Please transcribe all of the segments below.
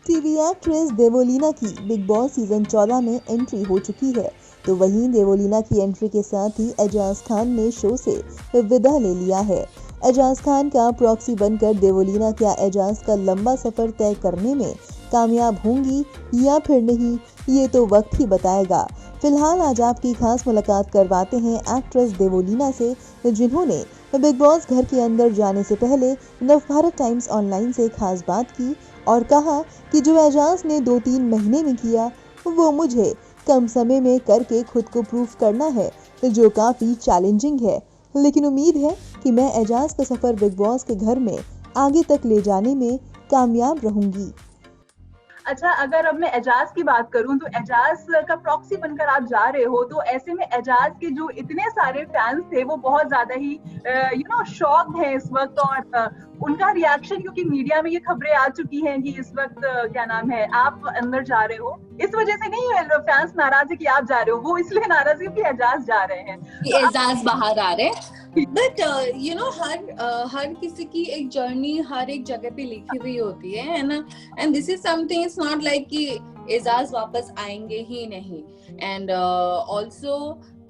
TV actress Devoleena की big boss season 14 में entry हो चुकी है। तो वहीं देवोलीना की एंट्री के साथ ही एजाज खान ने शो से विदा ले लिया है। एजाज खान का प्रॉक्सी बनकर देवोलीना क्या एजाज का लंबा सफर तय करने में कामयाब होंगी या फिर नहीं, ये तो वक्त ही बताएगा। फिलहाल आज आपकी खास मुलाकात करवाते हैं एक्ट्रेस देवोलीना से, जिन्होंने बिग बॉस घर के अंदर जाने से पहले नवभारत टाइम्स ऑनलाइन से खास बात की और कहा कि जो एजाज ने 2-3 महीने में किया वो मुझे कम समय में करके खुद को प्रूफ करना है, जो काफी चैलेंजिंग है। लेकिन उम्मीद है कि मैं एजाज का सफर बिग बॉस के घर में आगे तक ले जाने में कामयाब रहूंगी। अच्छा, अगर अब मैं एजाज की बात करूं तो एजाज का प्रॉक्सी बनकर आप जा रहे हो, तो ऐसे में एजाज के जो इतने सारे फैंस थे वो बहुत ज्यादा ही शॉक्ड हैं इस वक्त। और उनका रिएक्शन, क्योंकि मीडिया में ये खबरें आ चुकी हैं कि इस वक्त क्या नाम है, आप अंदर जा रहे हो, इस वजह से नहीं है फैंस नाराज है कि आप जा रहे हो, वो इसलिए नाराज है क्योंकि एजाज जा रहे हैं, तो एजाज बाहर आ रहे हैं। बट हर किसी की एक जर्नी हर एक जगह पे लिखी हुई होती है ना। And this is something, it's not like कि एजाज वापस आएंगे ही नहीं। एंड ऑल्सो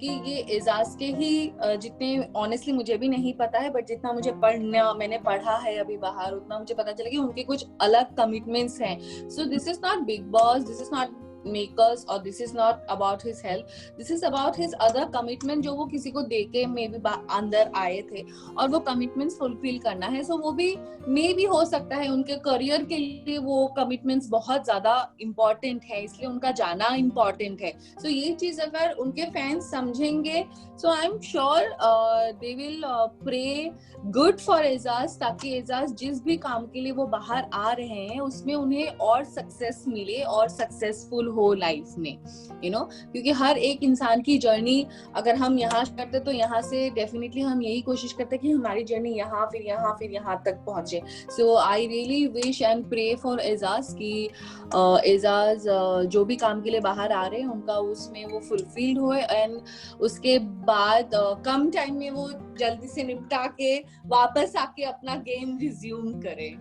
कि ये एजाज के ही जितने ऑनेस्टली मुझे भी नहीं पता है, बट जितना मुझे मैंने पढ़ा है अभी बाहर, उतना मुझे पता चला कि उनके कुछ अलग कमिटमेंट्स हैं। So this is not big boss, this is not makers, or this is not about his health, this is about his other commitment जो वो किसी को देके मे बी अंदर आए थे और वो कमिटमेंट्स फुलफिल करना है। सो वो भी मे बी हो सकता है उनके करियर के लिए वो कमिटमेंट्स बहुत ज्यादा इम्पोर्टेंट है, इसलिए उनका जाना इम्पोर्टेंट है। सो ये चीज अगर उनके फैंस समझेंगे, so I am sure they will pray good for Ejaz, ताकि एजाज जिस भी काम के लिए वो बाहर आ रहे हैं उसमें उन्हें और सक्सेस मिले और सक्सेसफुल हो लाइफ में, क्योंकि हर एक इंसान की जर्नी अगर हम यहाँ करते तो यहाँ से डेफिनेटली हम यही कोशिश करते कि हमारी जर्नी यहाँ फिर यहाँ फिर यहाँ तक पहुंचे। So I really wish and pray for Ejaz कि एजाज जो भी काम के लिए बाहर आ रहे हैं उनका उसमें वो फुलफिल्ड हो, एंड उसके बाद कम टाइम में वो जल्दी से निपटा के वापस आके अपना गेम रिज्यूम करें।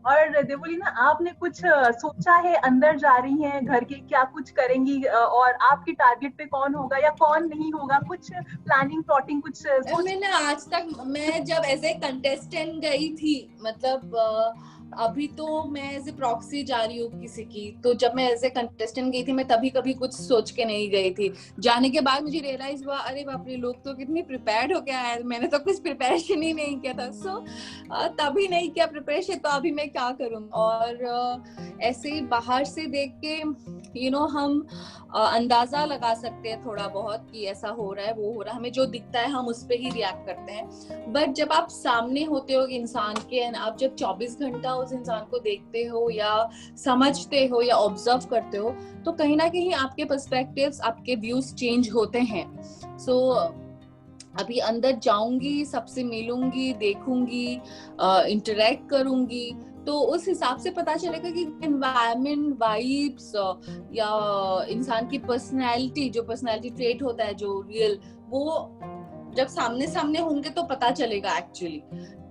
और देवोलीना, आपने कुछ सोचा है, अंदर जा रही हैं घर के, क्या कुछ करेंगी और आपके टारगेट पे कौन होगा या कौन नहीं होगा, कुछ प्लानिंग प्लॉटिंग कुछ मैंने आज तक, मैं जब एज ए कंटेस्टेंट गई थी, मतलब अभी तो मैं एज ए प्रॉक्सी जा रही हूँ किसी की, तो जब मैं एज ए कंटेस्टेंट गई थी मैं तभी कभी कुछ सोच के नहीं गई थी। जाने के बाद मुझे रियलाइज हुआ, अरे बाप रे, लोग तो कितनी प्रिपेयर्ड हो गया है, मैंने तो कुछ प्रिपरेशन ही नहीं किया था। सो तभी नहीं किया प्रिपरेशन, तो अभी मैं क्या करूँ। और ऐसे ही बाहर से देख के हम अंदाजा लगा सकते हैं थोड़ा बहुत कि ऐसा हो रहा है वो हो रहा है, हमें जो दिखता है हम उस पे ही रिएक्ट करते हैं। बट जब आप सामने होते हो इंसान के, एंड आप जब 24 घंटा उस इंसान को देखते हो या समझते हो या ऑब्जर्व करते हो, तो कहीं ना कहीं आपके पर्सपेक्टिव्स, आपके व्यूज चेंज होते हैं। सो अभी अंदर जाऊंगी, सबसे मिलूंगी, देखूंगी, इंटरेक्ट करूंगी, तो उस हिसाब से पता चलेगा कि एनवायरनमेंट, वाइब्स या इंसान की पर्सनैलिटी, जो पर्सनैलिटी ट्रेट होता है जो रियल, वो जब सामने सामने होंगे तो पता चलेगा एक्चुअली।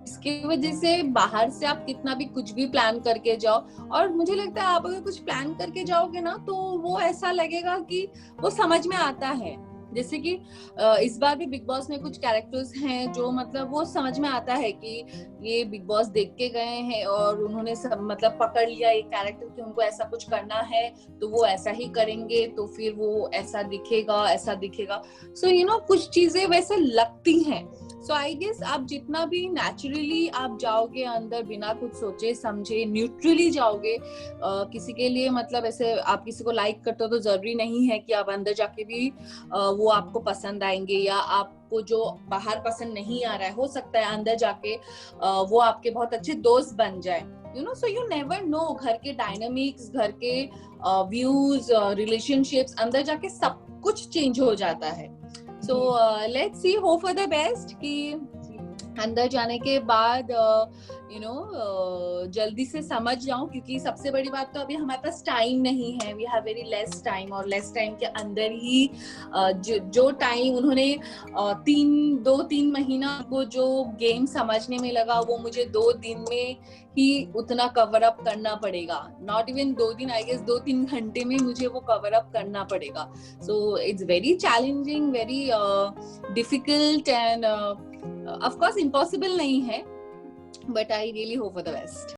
इसकी वजह से बाहर से आप कितना भी कुछ भी प्लान करके जाओ, और मुझे लगता है आप अगर कुछ प्लान करके जाओगे ना तो वो ऐसा लगेगा कि वो समझ में आता है। जैसे कि इस बार भी बिग बॉस में कुछ कैरेक्टर्स हैं जो मतलब वो समझ में आता है कि ये बिग बॉस देख के गए हैं और उन्होंने मतलब पकड़ लिया एक कैरेक्टर कि उनको ऐसा कुछ करना है तो वो ऐसा ही करेंगे, तो फिर वो ऐसा दिखेगा। सो कुछ चीजें वैसे लगती हैं। सो आई गेस आप जितना भी नेचुरली आप जाओगे अंदर, बिना कुछ सोचे समझे, न्यूट्रली जाओगे, किसी के लिए मतलब ऐसे आप किसी को लाइक करते हो तो जरूरी नहीं है कि आप अंदर जाके भी वो आपको पसंद आएंगे, या आपको जो बाहर पसंद नहीं आ रहा है, हो सकता है अंदर जाके वो आपके बहुत अच्छे दोस्त बन जाए। सो यू नेवर नो, घर के डायनामिक्स, घर के व्यूज, रिलेशनशिप्स, अंदर जाके सब कुछ चेंज हो जाता है। So let's see, hope for the best कि अंदर जाने के बाद जल्दी से समझ जाऊं, क्योंकि सबसे बड़ी बात तो अभी हमारे पास टाइम नहीं है, we have very less time, और लेस टाइम के अंदर ही जो टाइम उन्होंने 2-3 महीना को जो गेम समझने में लगा, वो मुझे 2 दिन में ही उतना कवर अप करना पड़ेगा। नॉट इवन 2 दिन, आई गेस 2-3 घंटे में मुझे वो कवर अप करना पड़ेगा। So it's very challenging, very difficult, end of course impossible नहीं है, but I really hope for the best.